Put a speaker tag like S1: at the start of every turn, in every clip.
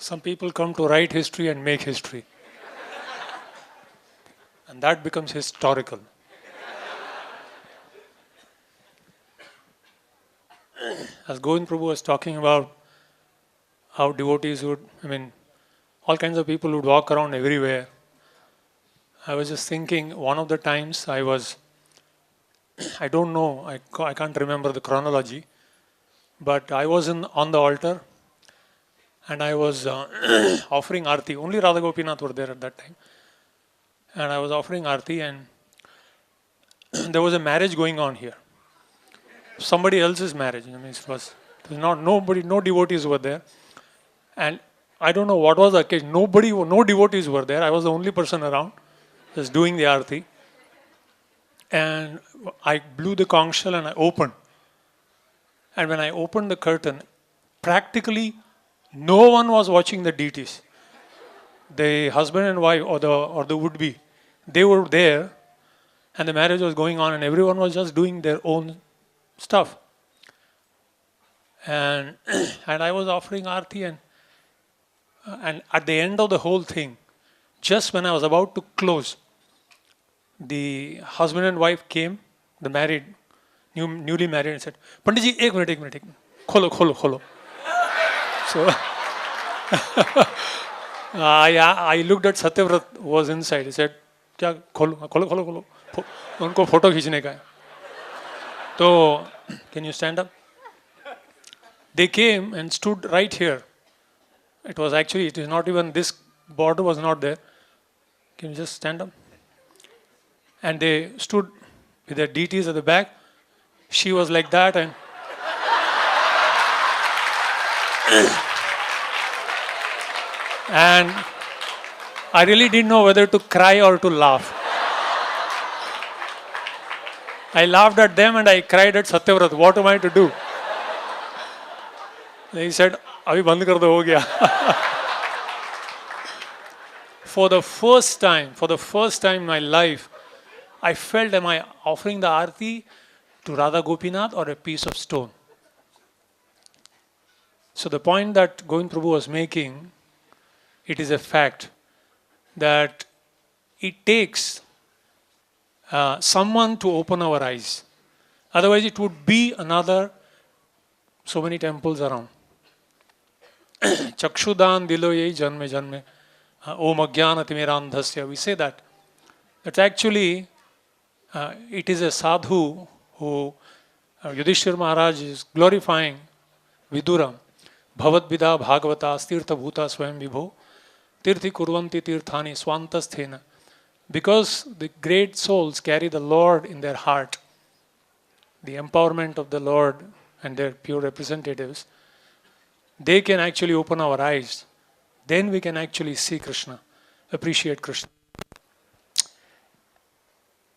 S1: Some people come to write history and make history. And that becomes historical. As Govind Prabhu was talking about how devotees would, all kinds of people would walk around everywhere. I was just thinking, one of the times I don't know, I can't remember the chronology, but I was on the altar and I was offering Aarti. Only Radha Gopinath were there at that time. And I was offering Aarti, and there was a marriage going on here. Somebody else's marriage. It was not nobody, no devotees were there. And I don't know what was the occasion. No devotees were there. I was the only person around, just doing the Aarti. And I blew the conch shell and I opened. And when I opened the curtain, practically no one was watching the deities. The husband and wife or the would-be, they were there, and the marriage was going on, and everyone was just doing their own stuff. And and I was offering Aarti, and at the end of the whole thing, just when I was about to close, the husband and wife came, the newly married, and said, "Panditji, ek minute, kholo." So I looked at Satyavrat, who was inside. He said, "Kya kholo. Unko photo खींचने का है." So, can you stand up? They came and stood right here. It is not even, this border was not there. Can you just stand up? And they stood with their deities at the back. She was like that, and and I really didn't know whether to cry or to laugh. I laughed at them and I cried at Satyavrat. What am I to do? He said, "Abhi band kar do, ho gaya." For the first time in my life, I felt, am I offering the Aarti to Radha Gopinath or a piece of stone? So the point that Govind Prabhu was making, it is a fact that it takes someone to open our eyes. Otherwise it would be another so many temples around. Chakshudan dilo yei janme janme om ajnana timirandhasya. We say that. That's actually, it is a sadhu who Yudhishthira Maharaj is glorifying Viduram. Bhavat vida bhagavata stirtha bhuta swayam vibho tirthi kurvanti tirthani swantasthena. Because the great souls carry the Lord in their heart, the empowerment of the Lord and their pure representatives, they can actually open our eyes. Then we can actually see Krishna, appreciate Krishna.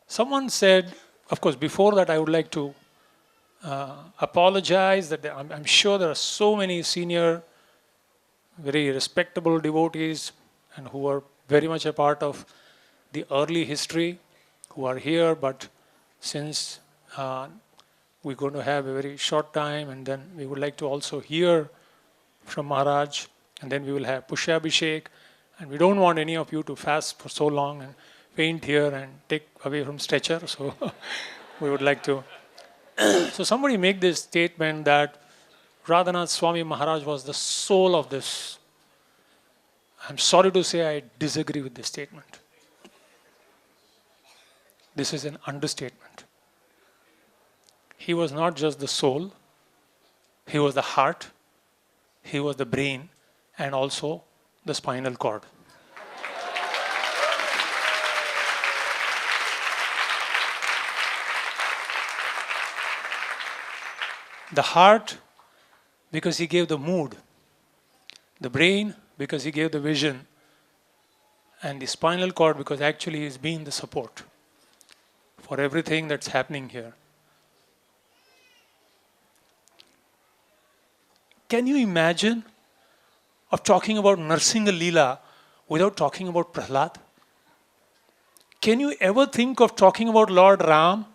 S1: Someone said, of course, before that I would like to apologize that I'm sure there are so many senior, very respectable devotees and who are very much a part of the early history who are here, but since we're going to have a very short time, and then we would like to also hear from Maharaj, and then we will have Pushyabhishek, and we don't want any of you to fast for so long and faint here and take away from stretcher, so we would like to. So somebody make this statement that Radhanath Swami Maharaj was the soul of this. I'm sorry to say I disagree with this statement. This is an understatement. He was not just the soul, he was the heart, he was the brain, and also the spinal cord. The heart, because he gave the mood. The brain, because he gave the vision. And the spinal cord, because actually he's been the support for everything that's happening here. Can you imagine of talking about Narsinga Leela without talking about Prahlad? Can you ever think of talking about Lord Ram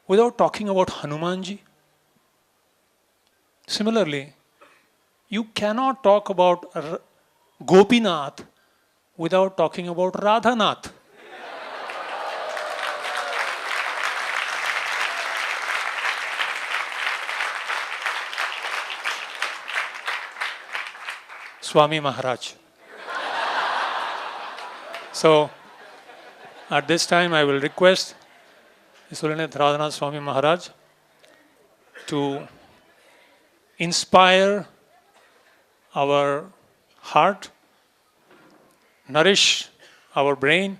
S1: without talking about Hanumanji? Similarly, you cannot talk about Gopinath without talking about Radhanath. Swami Maharaj. So, at this time, I will request His Holiness Radhanath Swami Maharaj to inspire our heart, nourish our brain,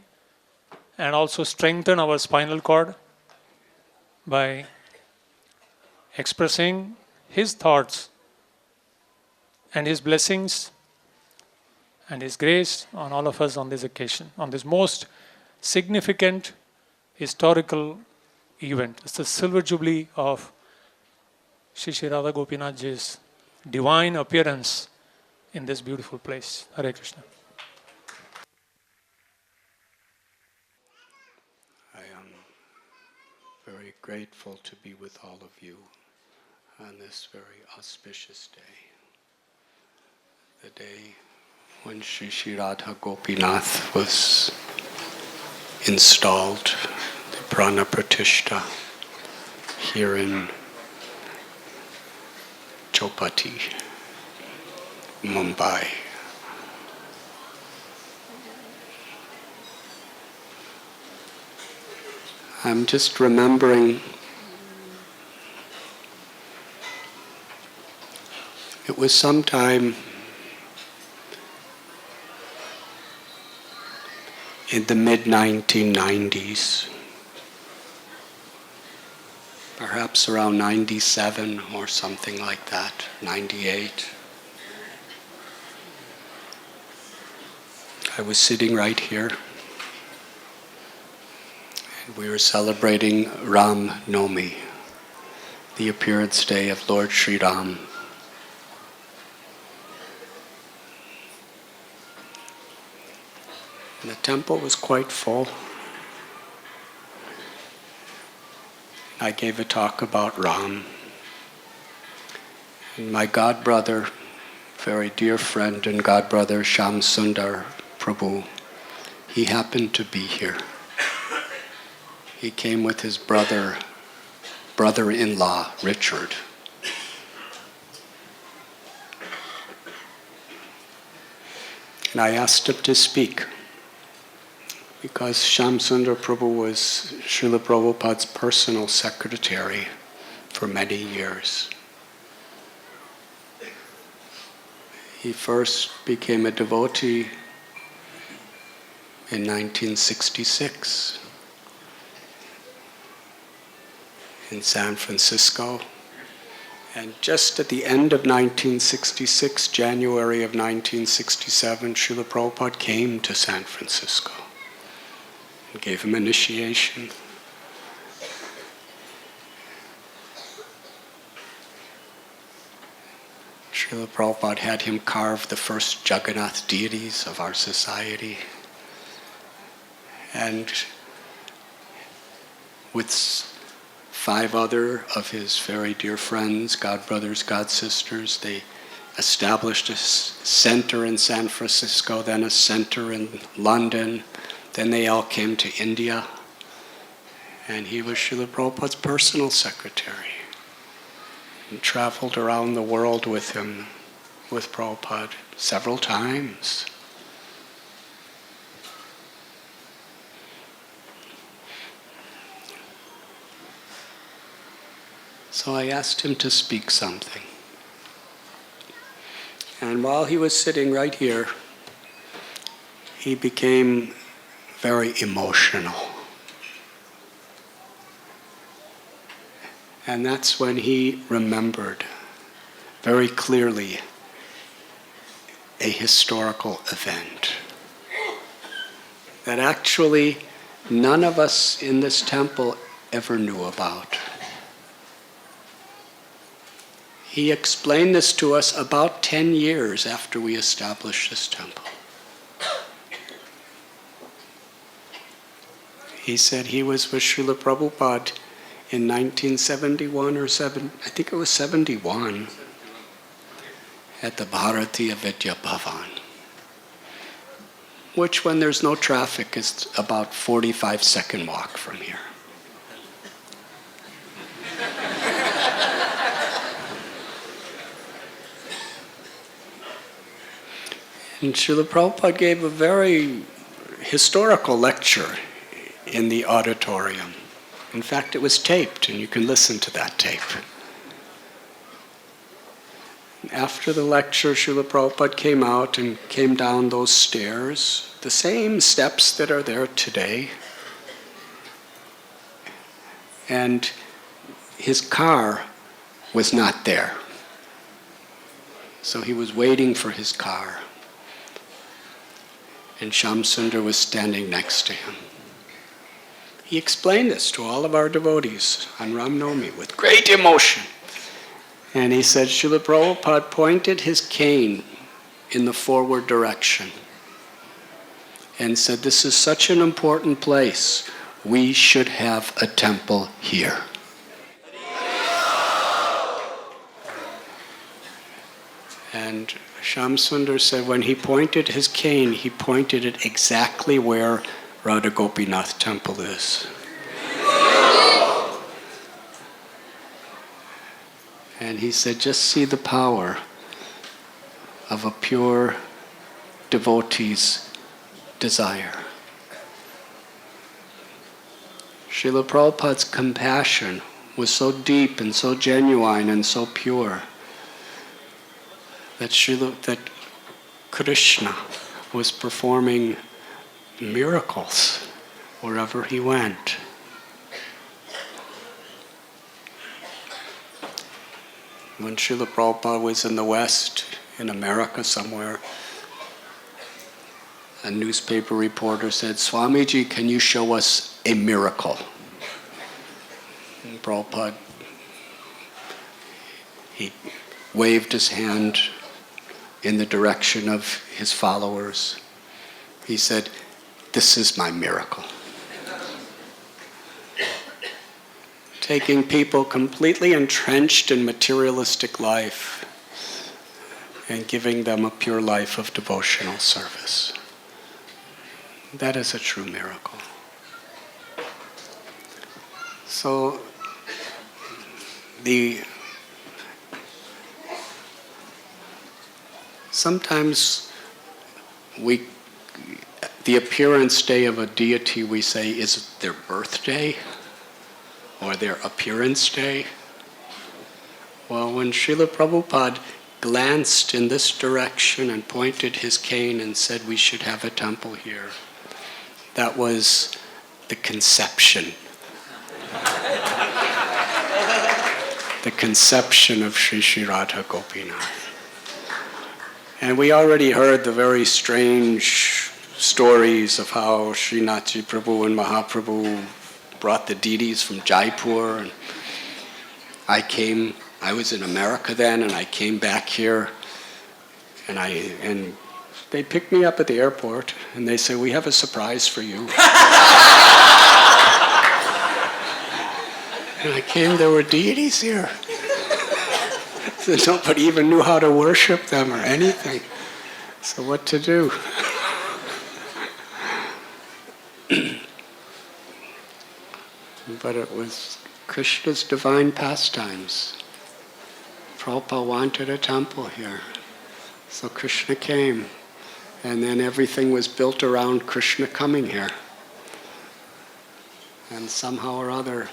S1: and also strengthen our spinal cord by expressing his thoughts and his blessings and his grace on all of us on this occasion, on this most significant historical event. It's the silver jubilee of Shri Radha Gopinath Ji's divine appearance in this beautiful place. Hare Krishna.
S2: I am very grateful to be with all of you on this very auspicious day. The day when Shri Radha Gopinath was installed, the Prana Pratishta, here in Chowpatty, Mumbai. I'm just remembering it was sometime in the mid-1990s, perhaps around 97 or something like that, 98. I was sitting right here, and we were celebrating Ram Nomi, the appearance day of Lord Sri Ram. And the temple was quite full. I gave a talk about Ram. And my godbrother, very dear friend and godbrother Shyam Sundar Prabhu, he happened to be here. He came with his brother-in-law, Richard. And I asked him to speak, because Shyam Sundar Prabhu was Srila Prabhupada's personal secretary for many years. He first became a devotee in 1966 in San Francisco. And just at the end of 1966, January of 1967, Srila Prabhupada came to San Francisco and gave him initiation. Srila Prabhupada had him carve the first Jagannath deities of our society. And with 5 other of his very dear friends, godbrothers, godsisters, they established a center in San Francisco, then a center in London. Then they all came to India. And he was Srila Prabhupada's personal secretary. And traveled around the world with him, with Prabhupada, several times. So I asked him to speak something. And while he was sitting right here, he became very emotional. And that's when he remembered very clearly a historical event that actually none of us in this temple ever knew about. He explained this to us about 10 years after we established this temple. He said he was with Srila Prabhupada in 1971 or 71, at the Bharatiya Vidya Bhavan. which when there's no traffic is about 45-second walk from here. And Srila Prabhupada gave a very historical lecture in the auditorium. In fact, it was taped, and you can listen to that tape. After the lecture, Srila Prabhupada came out and came down those stairs, the same steps that are there today. And his car was not there. So he was waiting for his car. And Shamsundar was standing next to him. He explained this to all of our devotees on Ram Navami with great emotion. And he said, Srila Prabhupada pointed his cane in the forward direction and said, this is such an important place, we should have a temple here. And Shamsundar said when he pointed his cane, he pointed it exactly where Radha Gopinath temple is. And he said, just see the power of a pure devotee's desire. Srila Prabhupada's compassion was so deep and so genuine and so pure that Krishna was performing miracles wherever he went. When Srila Prabhupada was in the West, in America somewhere, a newspaper reporter said, Swamiji, can you show us a miracle? And Prabhupada, he waved his hand in the direction of his followers. He said, this is my miracle. Taking people completely entrenched in materialistic life and giving them a pure life of devotional service. That is a true miracle. So, sometimes the appearance day of a deity, we say, is their birthday or their appearance day. Well, when Srila Prabhupada glanced in this direction and pointed his cane and said we should have a temple here, that was the conception. The conception of Sri Sri Radha Gopinath. And we already heard the very strange stories of how Srinathji Prabhu and Mahaprabhu brought the deities from Jaipur. And I was in America then, and I came back here, and they picked me up at the airport, and they said, we have a surprise for you. And I came, there were deities here. So nobody even knew how to worship them or anything. So what to do? But it was Krishna's divine pastimes. Prabhupada wanted a temple here. So Krishna came. And then everything was built around Krishna coming here. And somehow or other,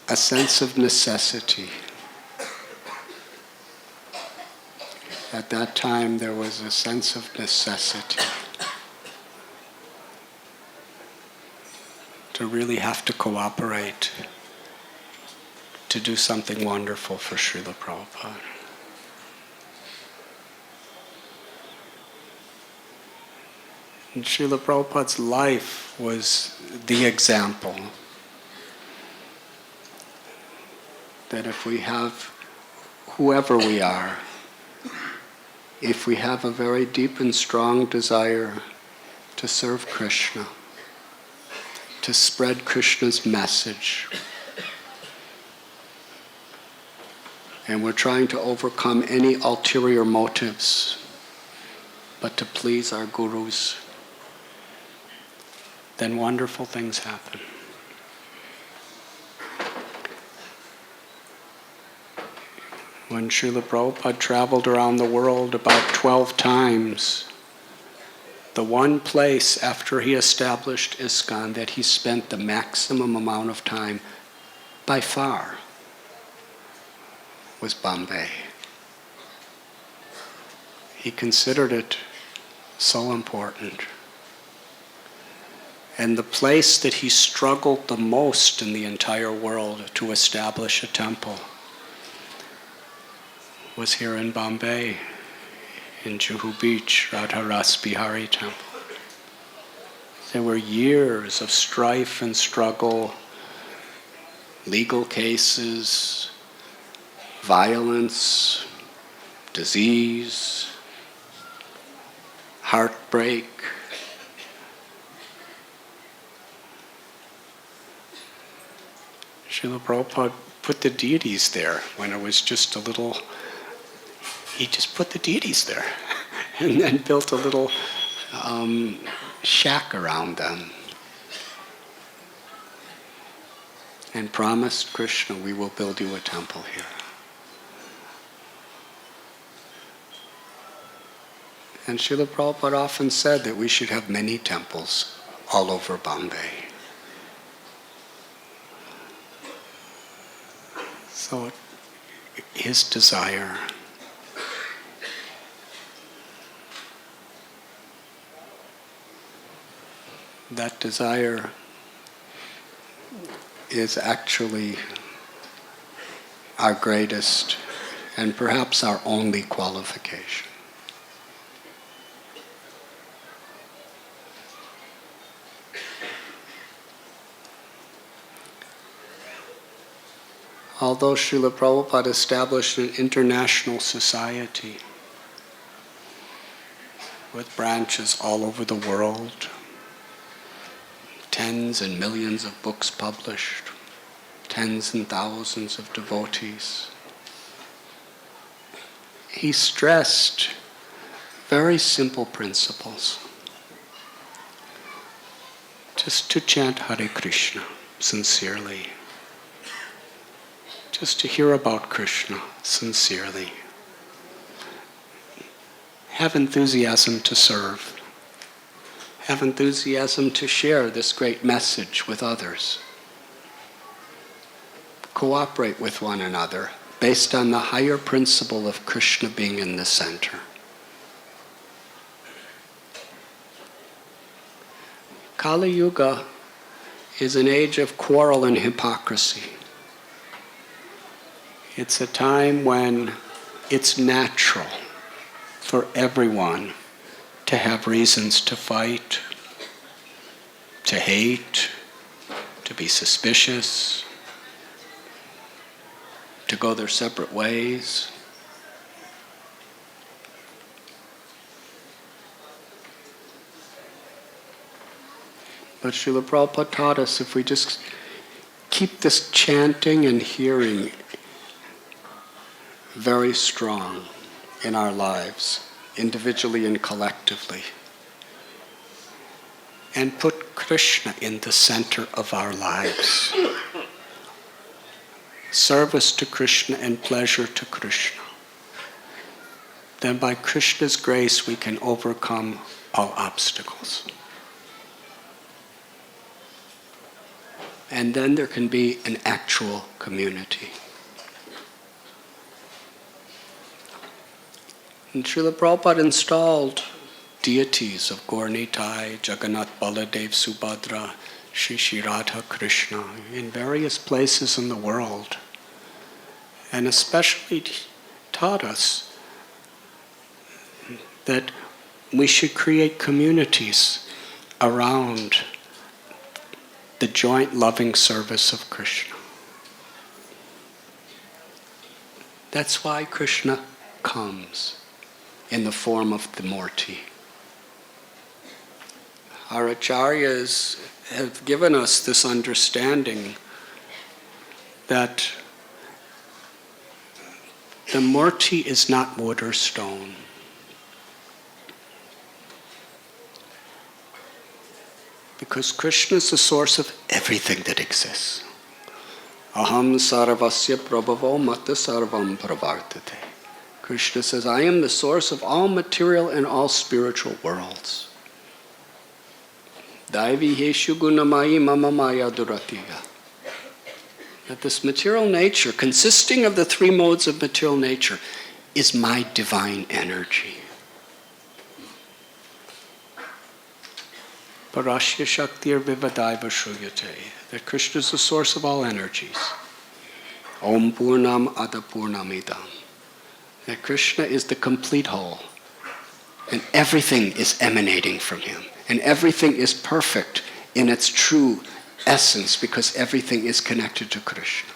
S2: a sense of necessity. At that time, there was a sense of necessity to really have to cooperate to do something wonderful for Srila Prabhupada. And Srila Prabhupada's life was the example that if we have, whoever we are, if we have a very deep and strong desire to serve Krishna, to spread Krishna's message, and we're trying to overcome any ulterior motives, but to please our gurus, then wonderful things happen. When Srila Prabhupada traveled around the world about 12 times, the one place after he established ISKCON that he spent the maximum amount of time, by far, was Bombay. He considered it so important. And the place that he struggled the most in the entire world to establish a temple was here in Bombay, in Juhu Beach, Radha Ras Bihari Temple. There were years of strife and struggle, legal cases, violence, disease, heartbreak. Srila Prabhupada put the deities there when it was just a little. He just put the deities there and then built a little shack around them and promised Krishna, we will build you a temple here. And Srila Prabhupada often said that we should have many temples all over Bombay. So his desire that desire is actually our greatest and perhaps our only qualification. Although Srila Prabhupada established an international society with branches all over the world, tens and millions of books published, tens and thousands of devotees, he stressed very simple principles. Just to chant Hare Krishna sincerely. Just to hear about Krishna sincerely. Have enthusiasm to serve. Have enthusiasm to share this great message with others. Cooperate with one another based on the higher principle of Krishna being in the center. Kali Yuga is an age of quarrel and hypocrisy. It's a time when it's natural for everyone to have reasons to fight, to hate, to be suspicious, to go their separate ways. But Srila Prabhupada taught us if we just keep this chanting and hearing very strong in our lives, individually and collectively, and put Krishna in the center of our lives. Service to Krishna and pleasure to Krishna. Then by Krishna's grace we can overcome all obstacles. And then there can be an actual community. And Srila Prabhupada installed deities of Gaur Nitai, Jagannath Baladev Subhadra, Shri Radha Krishna in various places in the world. And especially taught us that we should create communities around the joint loving service of Krishna. That's why Krishna comes in the form of the Murti. Our acharyas have given us this understanding that the Murti is not wood or stone. Because Krishna is the source of everything that exists. Aham sarvasya prabhavo matta sarvam pravartate. Krishna says, I am the source of all material and all spiritual worlds. Daivi heshu gunamayi mama maya duratiya. That this material nature, consisting of the three modes of material nature, is my divine energy. Parashya Shaktir Vivadaiva Shruyate, that Krishna is the source of all energies. Om Purnam Ada Purnamidam, that Krishna is the complete whole, and everything is emanating from him, and everything is perfect in its true essence because everything is connected to Krishna.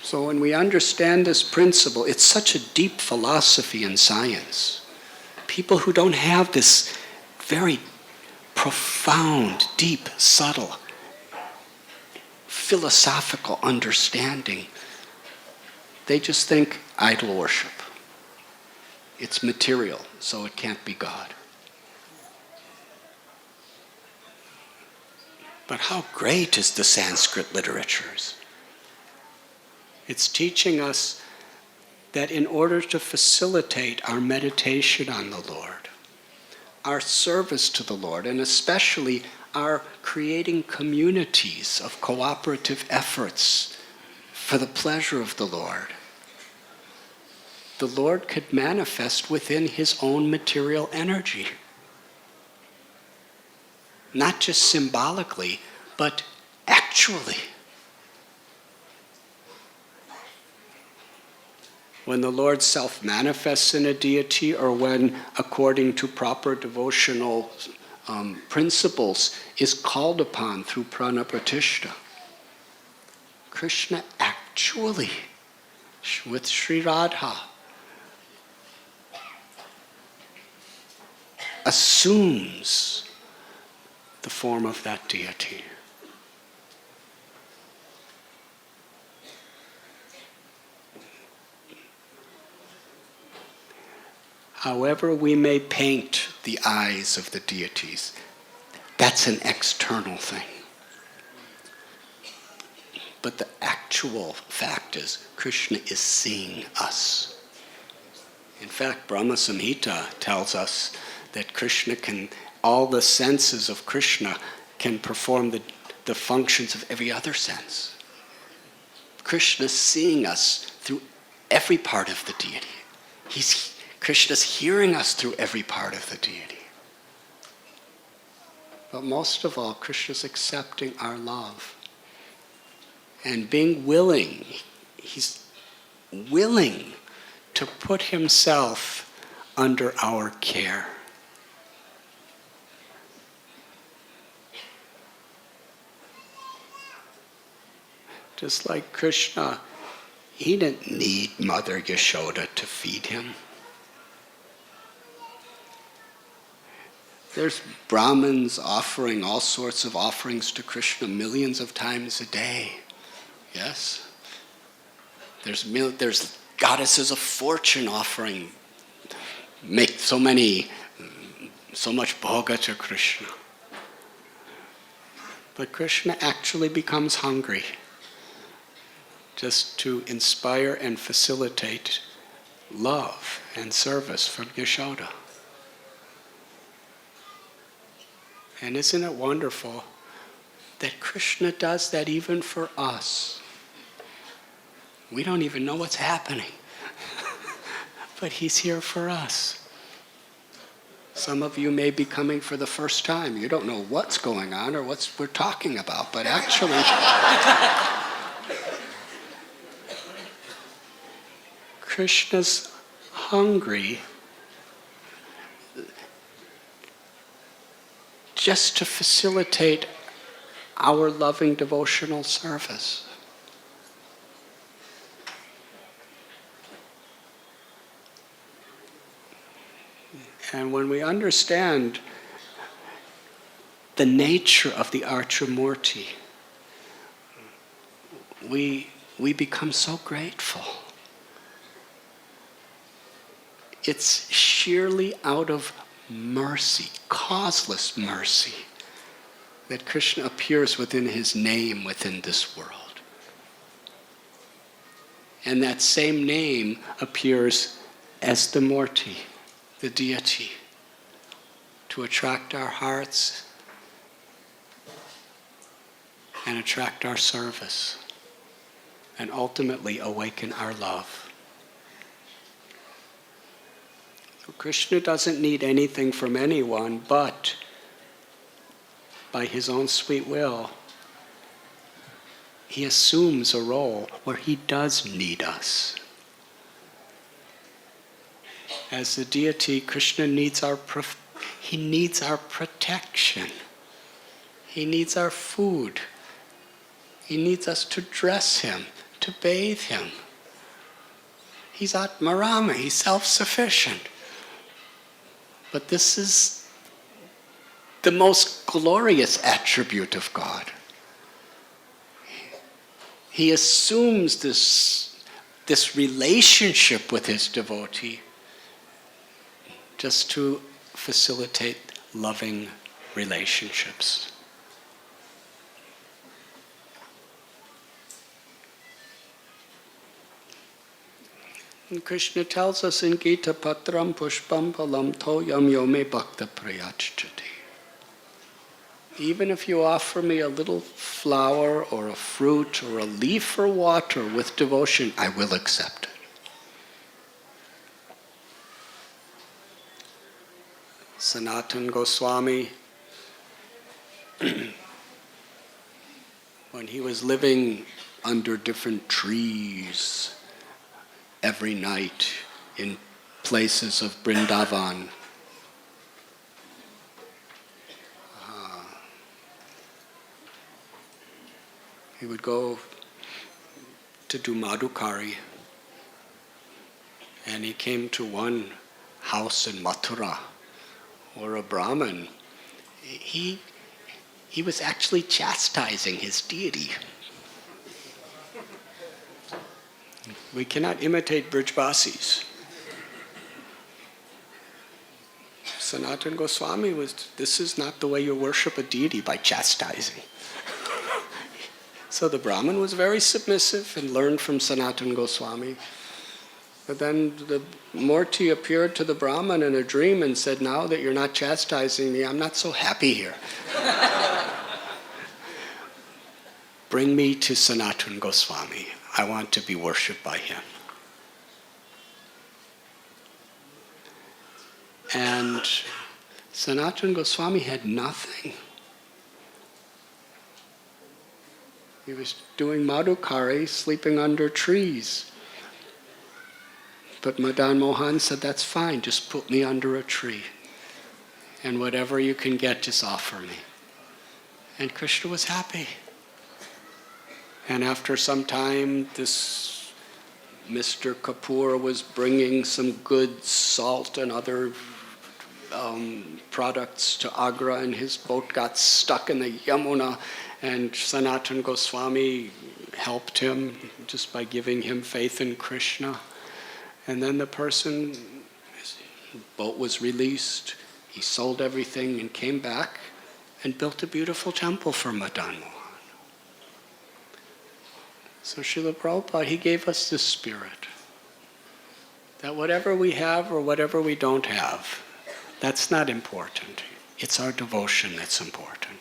S2: So when we understand this principle, it's such a deep philosophy in science. People who don't have this very profound, deep, subtle, philosophical understanding, they just think idol worship. It's material, so it can't be God. But how great is the Sanskrit literatures? It's teaching us that in order to facilitate our meditation on the Lord, our service to the Lord, and especially our creating communities of cooperative efforts for the pleasure of the Lord could manifest within his own material energy. Not just symbolically, but actually. When the Lord self-manifests in a deity, or when, according to proper devotional principles, is called upon through prana-pratishtha, Krishna actually, with Sri Radha, assumes the form of that deity. However we may paint the eyes of the deities, that's an external thing. But the actual fact is, Krishna is seeing us. In fact, Brahma Samhita tells us that Krishna can, all the senses of Krishna can perform the functions of every other sense. Krishna's seeing us through every part of the deity. Krishna's hearing us through every part of the deity. But most of all, Krishna's accepting our love. And being willing, he's willing to put himself under our care. Just like Krishna, he didn't need Mother Yashoda to feed him. There's Brahmins offering all sorts of offerings to Krishna millions of times a day. Yes? There's goddesses of fortune offering, make so much bhoga to Krishna. But Krishna actually becomes hungry just to inspire and facilitate love and service from Yashoda. And isn't it wonderful that Krishna does that even for us? We don't even know what's happening, but he's here for us. Some of you may be coming for the first time. You don't know what's going on or what we're talking about, but actually, Krishna's hungry just to facilitate our loving devotional service. And when we understand the nature of the Archamurti, we we become so grateful. It's sheerly out of mercy, causeless mercy, that Krishna appears within his name within this world. And that same name appears as the Murti, the deity, to attract our hearts and attract our service and ultimately awaken our love. So Krishna doesn't need anything from anyone, but by his own sweet will, he assumes a role where he does need us. As the deity, Krishna needs he needs our protection. He needs our food. He needs us to dress him, to bathe him. He's Atmarama, he's self-sufficient. But this is the most glorious attribute of God. He assumes this relationship with his devotee just to facilitate loving relationships. And Krishna tells us in Gita, Patram Pushpam Palam Toyam Yome Bhakta Prayachchati. Even if you offer me a little flower or a fruit or a leaf or water with devotion, I will accept it. Sanatana Goswami, when he was living under different trees every night in places of Vrindavan, he would go to do Madhukari, and he came to one house in Mathura, or a Brahmin. He was actually chastising his deity. We cannot imitate Brijvasis. Sanatana Goswami this is not the way you worship a deity, by chastising. So the Brahmin was very submissive and learned from Sanatana Goswami. But then the Murti appeared to the Brahmin in a dream and said, now that you're not chastising me, I'm not so happy here. Bring me to Sanatana Goswami. I want to be worshipped by him. And Sanatana Goswami had nothing. He was doing Madhukari, sleeping under trees. But Madan Mohan said, that's fine, just put me under a tree. And whatever you can get, just offer me. And Krishna was happy. And after some time, this Mr. Kapoor was bringing some good salt and other products to Agra, and his boat got stuck in the Yamuna, and Sanatana Goswami helped him just by giving him faith in Krishna. And then his boat was released, he sold everything and came back and built a beautiful temple for Madan Mohan. So Srila Prabhupada, he gave us this spirit, that whatever we have or whatever we don't have, that's not important. It's our devotion that's important.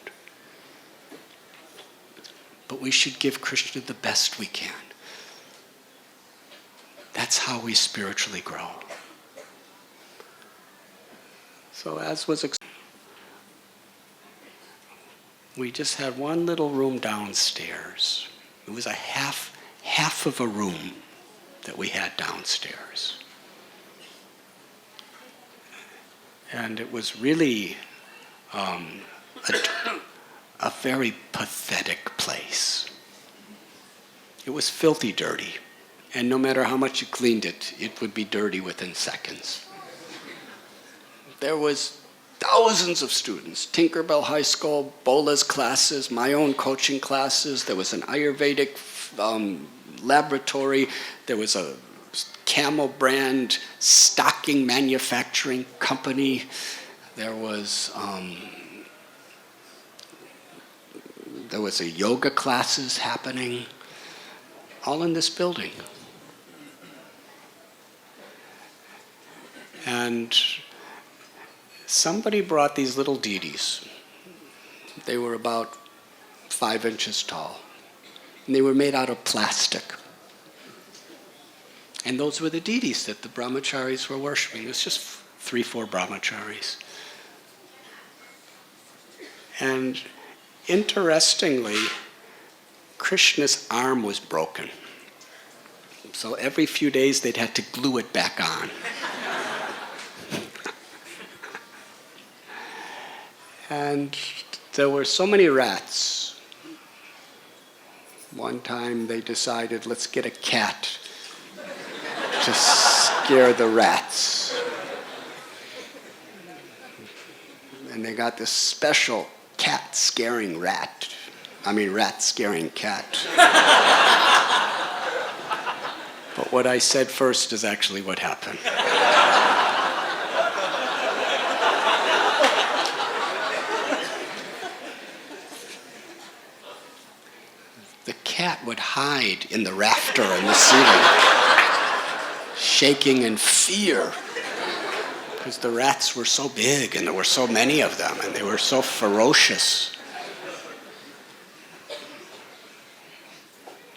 S2: But we should give Krishna the best we can. That's how we spiritually grow. So as was we just had one little room downstairs. It was a half of a room that we had downstairs. And it was really a very pathetic place. It was filthy dirty. And no matter how much you cleaned it, it would be dirty within seconds. There was thousands of students, Tinkerbell High School, Bola's classes, my own coaching classes. There was an Ayurvedic laboratory. There was a Camel brand stocking manufacturing company. There was a yoga classes happening, all in this building. And somebody brought these little deities. They were about 5 inches tall. And they were made out of plastic. And those were the deities that the brahmacharis were worshipping. It was just 3-4 brahmacharis. And interestingly, Krishna's arm was broken. So every few days they'd had to glue it back on. And there were so many rats. One time they decided, let's get a cat to scare the rats. And they got this special rat scaring cat. But what I said first is actually what happened. The cat would hide in the rafter in the ceiling, shaking in fear, because the rats were so big and there were so many of them and they were so ferocious.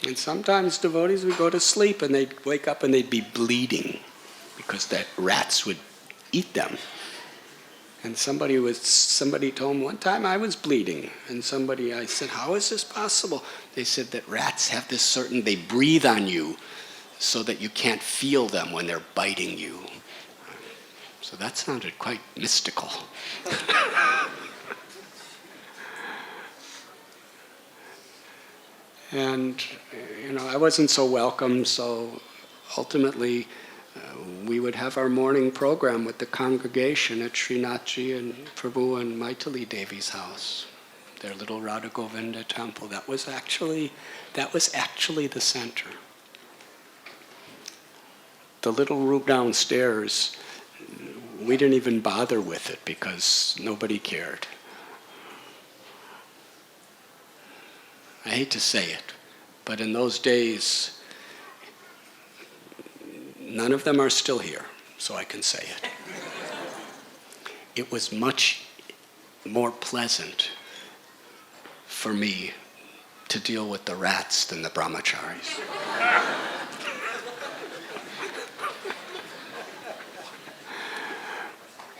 S2: And sometimes devotees would go to sleep and they'd wake up and they'd be bleeding because that rats would eat them. And somebody told me one time I was bleeding, and I said, how is this possible? They said that rats have this they breathe on you so that you can't feel them when they're biting you. So that sounded quite mystical. And, I wasn't so welcome, so ultimately we would have our morning program with the congregation at Srinathji and Prabhu and Maitali Devi's house, their little Radha Govinda temple. That was actually the center. The little room downstairs, we didn't even bother with it because nobody cared. I hate to say it, but in those days, none of them are still here, so I can say it. It was much more pleasant for me to deal with the rats than the brahmacharis.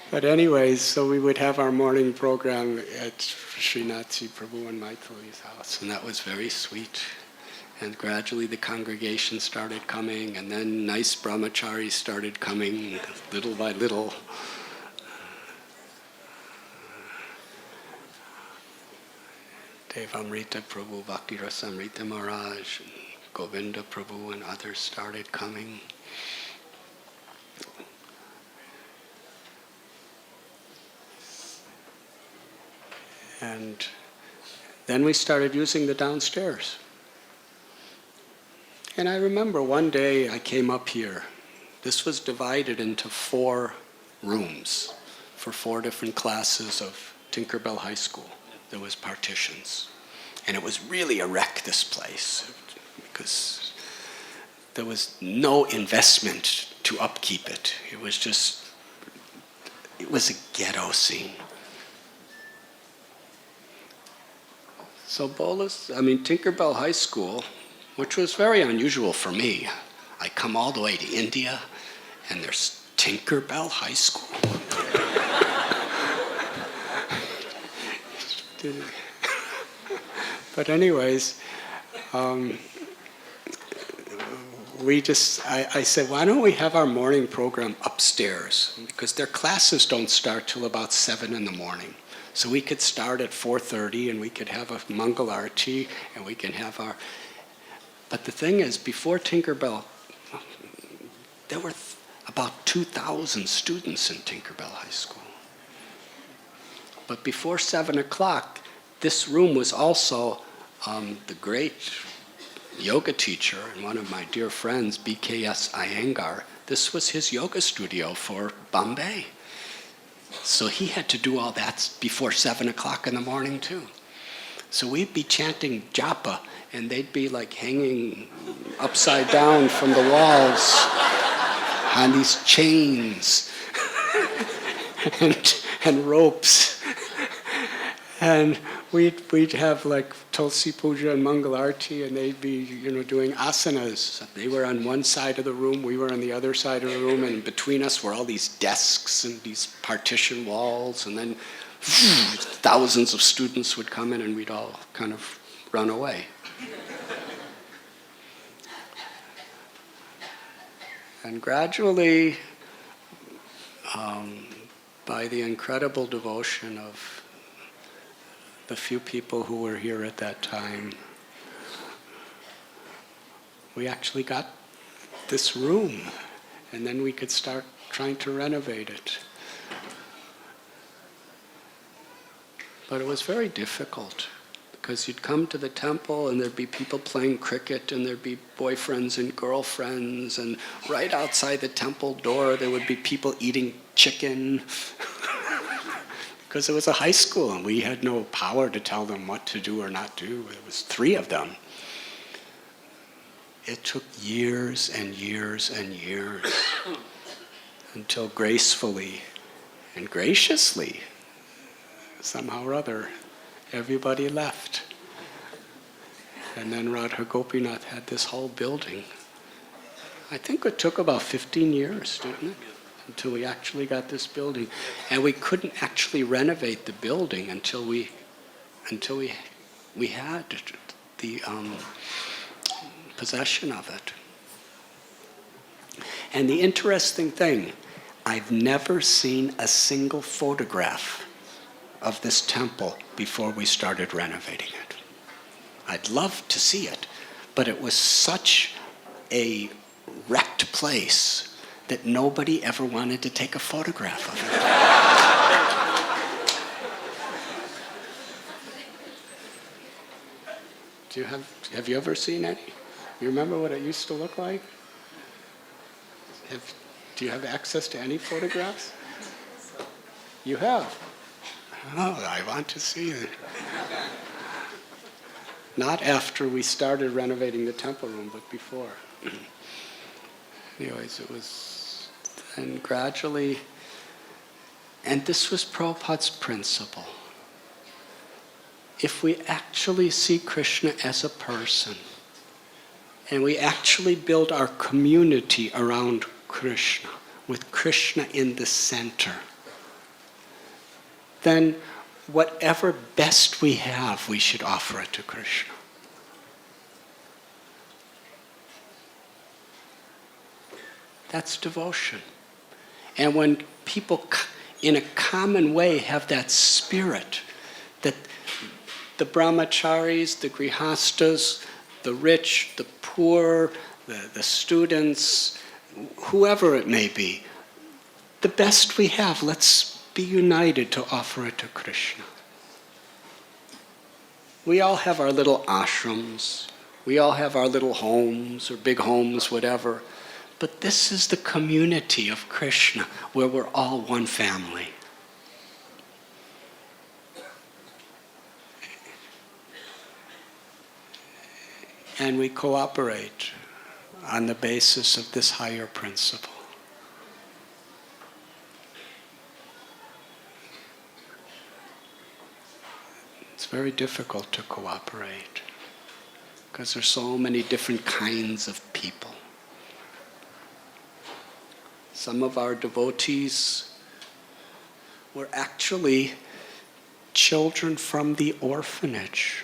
S2: But anyways, so we would have our morning program at Srinathji Prabhu and Maitali's house, and that was very sweet. And gradually the congregation started coming, and then nice brahmacharis started coming little by little. Devamrita Prabhu, Bhakti Rasamrita Maharaj, Govinda Prabhu and others started coming. And then we started using the downstairs. And I remember one day I came up here. This was divided into 4 rooms for 4 different classes of Tinkerbell High School. There was partitions. And it was really a wreck, this place, because there was no investment to upkeep it. It was a ghetto scene. So Tinkerbell High School, which was very unusual for me. I come all the way to India, and there's Tinkerbell High School. But anyways, I said, why don't we have our morning program upstairs? Because their classes don't start till about 7 in the morning. So we could start at 4:30 and we could have a Mangal Arati and we can have our... But the thing is, before Tinkerbell, there were about 2,000 students in Tinkerbell High School. But before 7 o'clock, this room was also the great yoga teacher and one of my dear friends, BKS Iyengar, this was his yoga studio for Bombay. So he had to do all that before 7 o'clock in the morning too. So we'd be chanting japa, and they'd be like hanging upside down from the walls on these chains and ropes. And we'd have like Tulsi Puja and Mangal Arti, and they'd be, doing asanas. They were on one side of the room, we were on the other side of the room, and between us were all these desks and these partition walls, and then thousands of students would come in and we'd all kind of run away. And gradually, by the incredible devotion of the few people who were here at that time, we actually got this room, and then we could start trying to renovate it. But it was very difficult, because you'd come to the temple and there'd be people playing cricket, and there'd be boyfriends and girlfriends, and right outside the temple door there would be people eating chicken. Because it was a high school and we had no power to tell them what to do or not do. There was 3 of them. It took years and years and years until gracefully and graciously, somehow or other, everybody left. And then Radha Gopinath had this whole building. I think it took about 15 years, didn't it? Until we actually got this building. And we couldn't actually renovate the building until we had the possession of it. And the interesting thing, I've never seen a single photograph of this temple before we started renovating it. I'd love to see it, but it was such a wrecked place that nobody ever wanted to take a photograph of it. Have you ever seen any? You remember what it used to look like? Do you have access to any photographs? You have? Oh, I want to see it. Not after we started renovating the temple room, but before. Anyways, it was, and gradually, and this was Prabhupada's principle. If we actually see Krishna as a person, and we actually build our community around Krishna, with Krishna in the center, then whatever best we have, we should offer it to Krishna. That's devotion. And when people in a common way have that spirit, that the brahmacharis, the grihastas, the rich, the poor, the students, whoever it may be, the best we have, let's be united to offer it to Krishna. We all have our little ashrams, we all have our little homes or big homes, whatever. But this is the community of Krishna, where we're all one family. And we cooperate on the basis of this higher principle. It's very difficult to cooperate, because there's so many different kinds of people. Some of our devotees were actually children from the orphanage.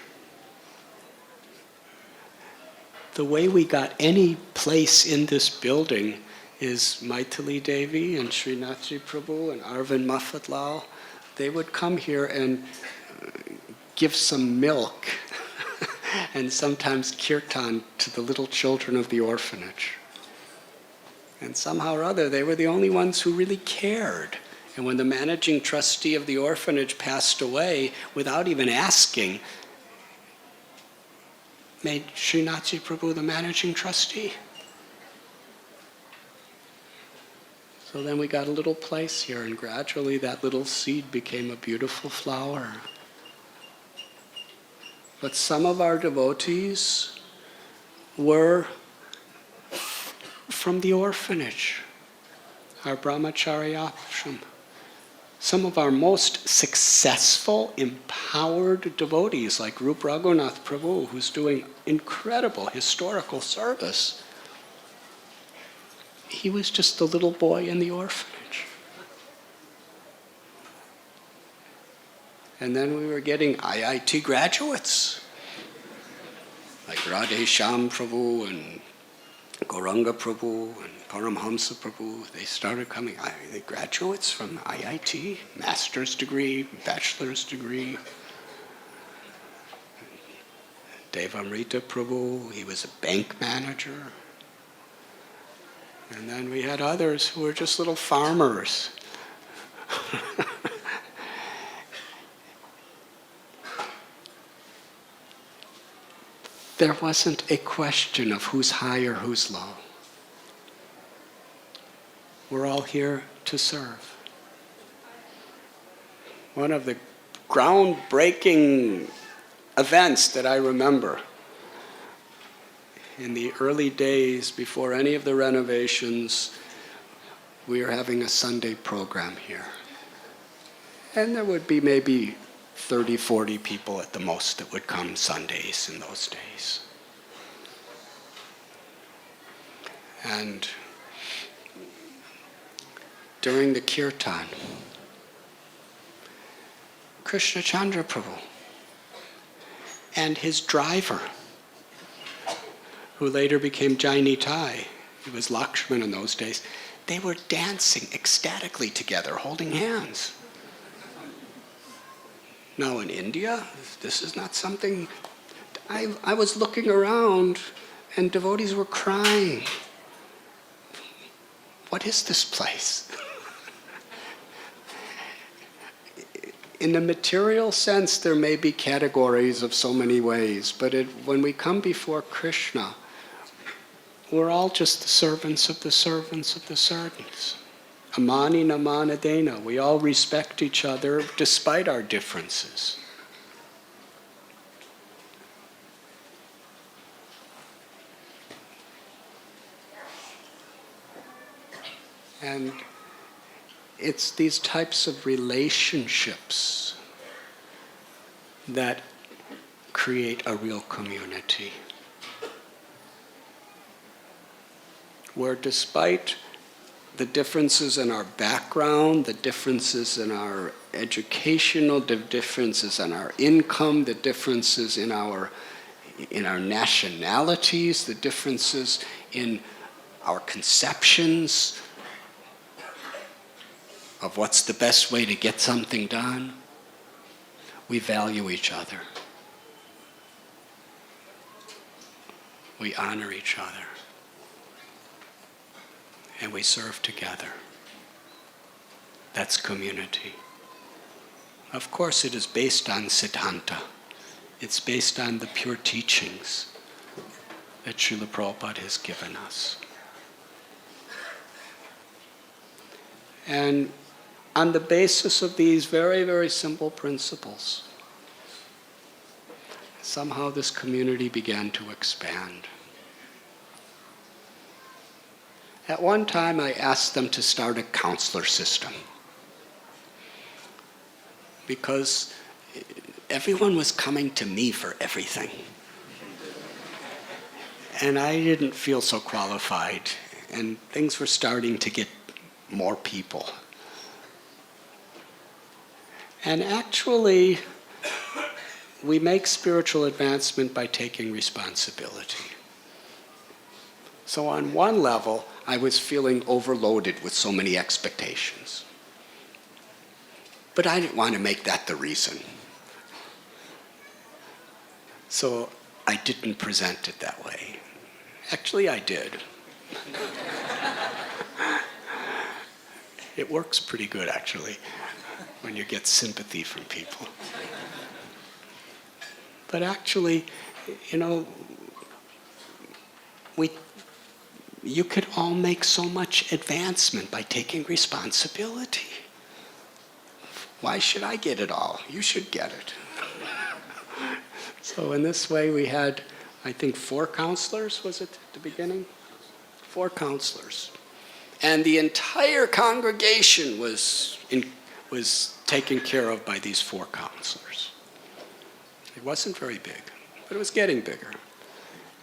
S2: The way we got any place in this building is Maithili Devi and Srinathji Prabhu and Arvind Mafatlal. They would come here and give some milk and sometimes kirtan to the little children of the orphanage. And somehow or other, they were the only ones who really cared. And when the managing trustee of the orphanage passed away, without even asking, made Srinathji Prabhu the managing trustee. So then we got a little place here, and gradually that little seed became a beautiful flower. But some of our devotees were from the orphanage, our brahmacharya ashram. Some of our most successful, empowered devotees, like Rup Raghunath Prabhu, who's doing incredible historical service, he was just a little boy in the orphanage. And then we were getting IIT graduates, like Radhe Shyam Prabhu and Gauranga Prabhu and Paramhamsa Prabhu. They started coming, the graduates from IIT, master's degree, bachelor's degree. Devamrita Prabhu, he was a bank manager. And then we had others who were just little farmers. There wasn't a question of who's high or who's low. We're all here to serve. One of the groundbreaking events that I remember in the early days before any of the renovations, we were having a Sunday program here. And there would be maybe 30, 40 people at the most that would come Sundays in those days. And during the kirtan, Krishna Chandra Prabhu and his driver, who later became Jaini Tai, he was Lakshman in those days, they were dancing ecstatically together, holding hands. Now in India, this is not something, I was looking around and devotees were crying. What is this place? In the material sense, there may be categories of so many ways, but when we come before Krishna, we're all just the servants of the servants of the servants. Amani namana dena. We all respect each other despite our differences. And it's these types of relationships that create a real community. Where despite the differences in our background, the differences in our educational, the differences in our income, the differences in our nationalities, the differences in our conceptions of what's the best way to get something done, we value each other. We honor each other. And we serve together. That's community. Of course, it is based on Siddhanta. It's based on the pure teachings that Srila Prabhupada has given us. And on the basis of these very, very simple principles, somehow this community began to expand. At one time, I asked them to start a counselor system because everyone was coming to me for everything. And I didn't feel so qualified, and things were starting to get more people. And actually, we make spiritual advancement by taking responsibility. So on one level, I was feeling overloaded with so many expectations. But I didn't want to make that the reason. So I didn't present it that way. Actually, I did. It works pretty good, actually, when you get sympathy from people. But actually, you know, you could all make so much advancement by taking responsibility. Why should I get it all? You should get it. So in this way we had, I think, 4 counselors, was it at the beginning? 4 counselors. And the entire congregation was taken care of by these 4 counselors. It wasn't very big, but it was getting bigger.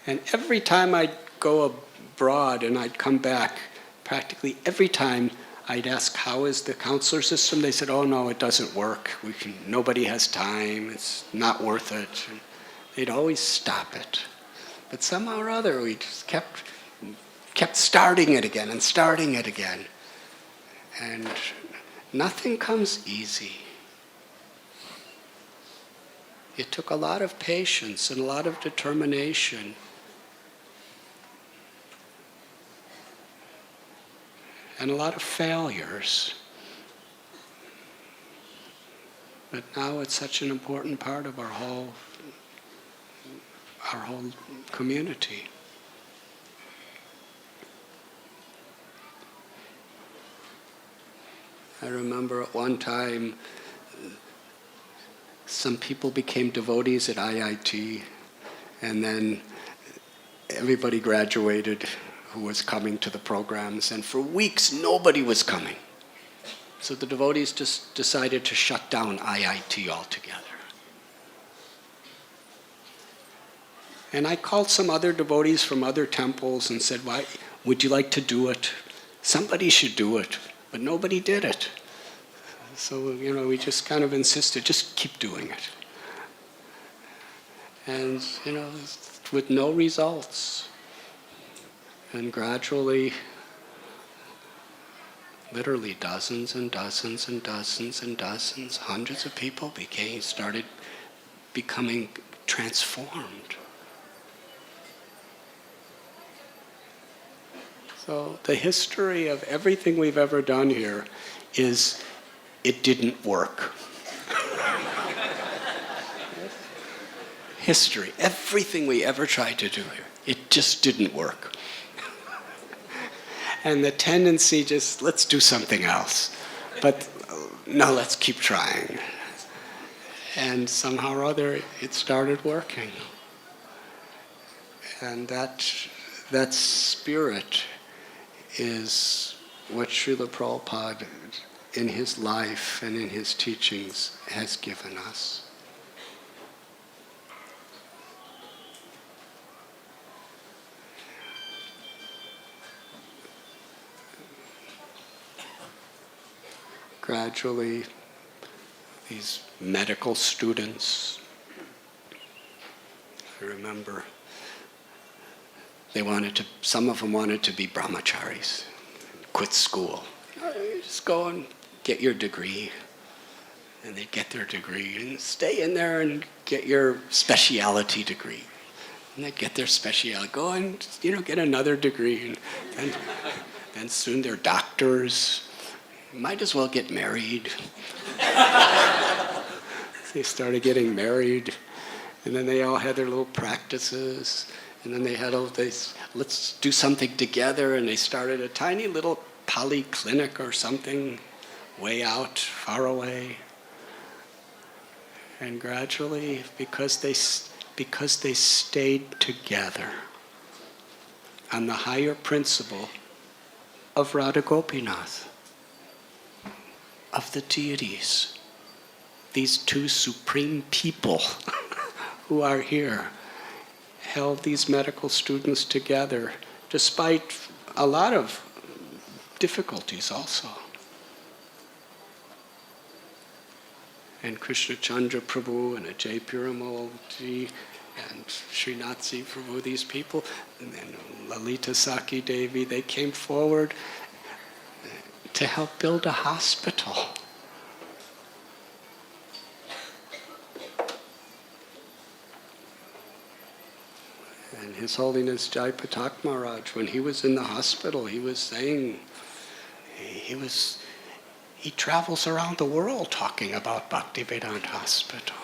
S2: And every time I'd go abroad and I'd come back, practically every time I'd ask, how is the counselor system? They said, oh no, it doesn't work. Nobody has time, it's not worth it. And they'd always stop it. But somehow or other we just kept starting it again and starting it again. And nothing comes easy. It took a lot of patience and a lot of determination. And a lot of failures. But now it's such an important part of our whole community. I remember at one time some people became devotees at IIT, and then everybody graduated who was coming to the programs, and for weeks nobody was coming. So the devotees just decided to shut down IIT altogether. And I called some other devotees from other temples and said, why would you like to do it? Somebody should do it, but nobody did it. So, we just kind of insisted, just keep doing it. And, with no results. And gradually, literally dozens and dozens and dozens and dozens, hundreds of people started becoming transformed. So the history of everything we've ever done here is it didn't work. History, everything we ever tried to do here, it just didn't work. And the tendency just, let's do something else. But no, let's keep trying. And somehow or other, it started working. And that spirit is what Srila Prabhupada, in his life and in his teachings, has given us. Gradually, these medical students, I remember, some of them wanted to be brahmacharis, quit school. Just go and get your degree. And they'd get their degree and stay in there and get your specialty degree. And they'd get their specialty, go and get another degree. And then soon they're doctors. Might as well get married. They started getting married. And then they all had their little practices. And then they had let's do something together. And they started a tiny little polyclinic or something way out, far away. And gradually, because they stayed together on the higher principle of Radha Gopinath, of the deities, these 2 supreme people who are here, held these medical students together, despite a lot of difficulties also. And Krishna Chandra Prabhu and Ajay Piramal ji and Srinathji Prabhu, these people, and then Lalita Saki Devi, they came forward to help build a hospital. And His Holiness Jai Patak Maharaj, when he was in the hospital, he was saying, he travels around the world talking about Bhaktivedanta Hospital.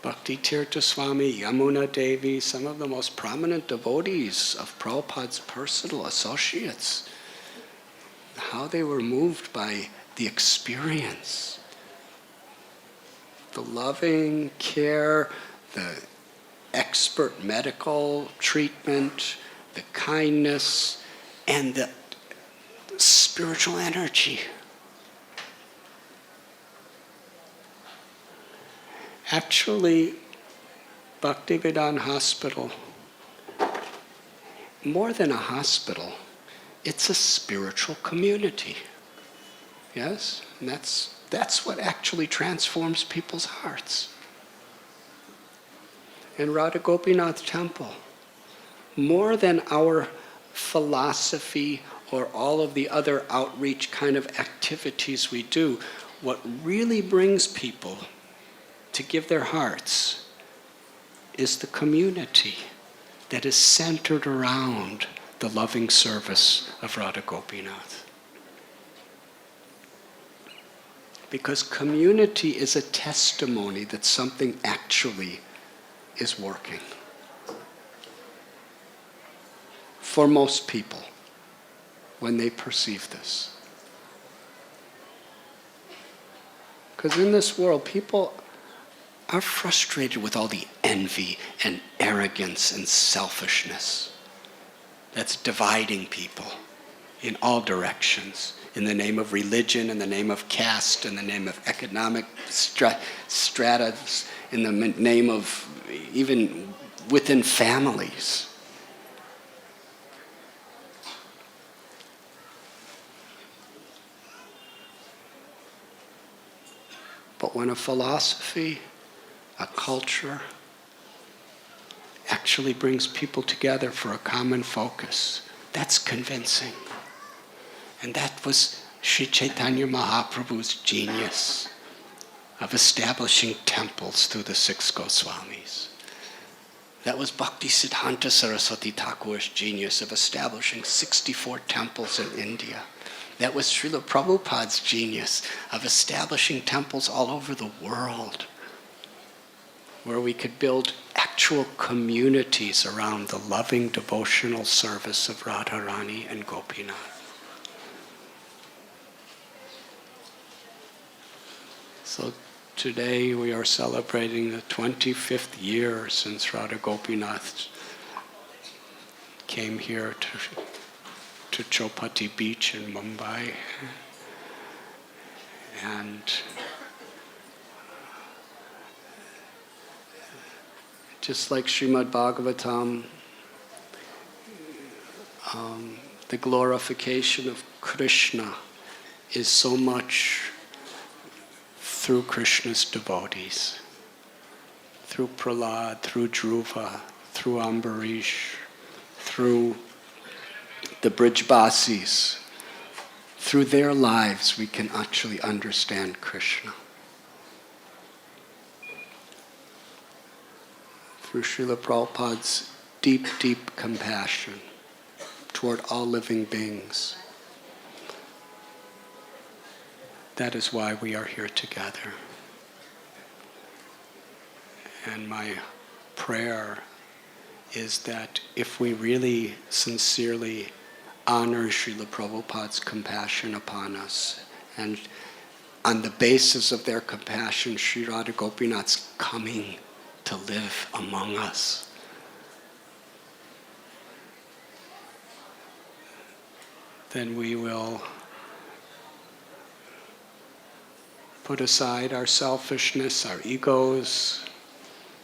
S2: Bhakti Tirtha Swami, Yamuna Devi, some of the most prominent devotees of Prabhupada's personal associates, how they were moved by the experience, the loving care, the expert medical treatment, the kindness, and the spiritual energy. Actually, Bhaktivedanta Hospital, more than a hospital, it's a spiritual community. Yes? And that's what actually transforms people's hearts. In Radha Gopinath Temple, more than our philosophy or all of the other outreach kind of activities we do, what really brings people to give their hearts is the community that is centered around the loving service of Radha Gopinath. Because community is a testimony that something actually is working. For most people, when they perceive this. Because in this world, people are frustrated with all the envy and arrogance and selfishness that's dividing people in all directions, in the name of religion, in the name of caste, in the name of economic strata, in the name of even within families. But when a philosophy, a culture, actually brings people together for a common focus, that's convincing. And that was Sri Chaitanya Mahaprabhu's genius of establishing temples through the 6 Goswamis. That was Bhakti Siddhanta Saraswati Thakur's genius of establishing 64 temples in India. That was Srila Prabhupada's genius of establishing temples all over the world, where we could build actual communities around the loving devotional service of Radharani and Gopinath. So today we are celebrating the 25th year since Radha Gopinath came here to Chowpatty Beach in Mumbai. And just like Srimad Bhagavatam, the glorification of Krishna is so much through Krishna's devotees, through Prahlad, through Dhruva, through Ambarish, through the Brijbasis. Through their lives we can actually understand Krishna. Through Srila Prabhupada's deep, deep compassion toward all living beings. That is why we are here together. And my prayer is that if we really sincerely honor Srila Prabhupada's compassion upon us, and on the basis of their compassion, Sri Radha Gopinath's coming to live among us, then we will put aside our selfishness, our egos,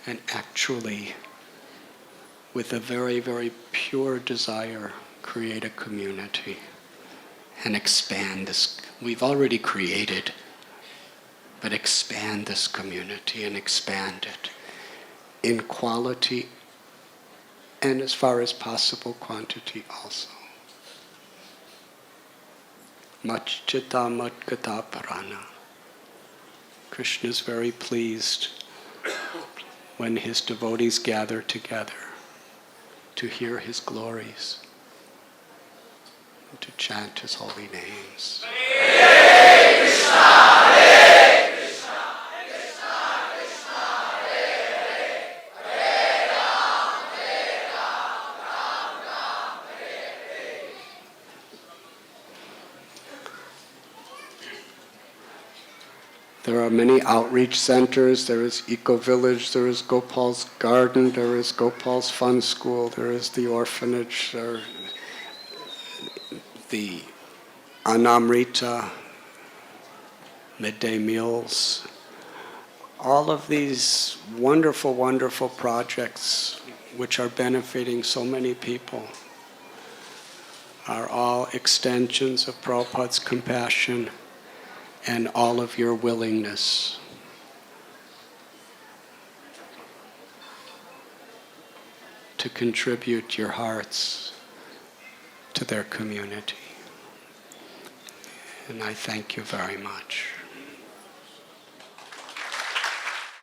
S2: and actually, with a very, very pure desire, create a community and expand this. We've already created, but expand this community and expand it in quality and, as far as possible, quantity also. Matchita matgata parana. Krishna is very pleased when his devotees gather together to hear his glories and to chant his holy names. Hare Krishna, Hare Krishna, Krishna Krishna, Hare There are many outreach centers. There is Eco Village, there is Gopal's Garden, there is Gopal's Fun School, there is the orphanage, there are the Anamrita, midday meals. All of these wonderful, wonderful projects which are benefiting so many people are all extensions of Prabhupada's compassion and all of your willingness. To contribute your hearts to their community. And I thank you very much.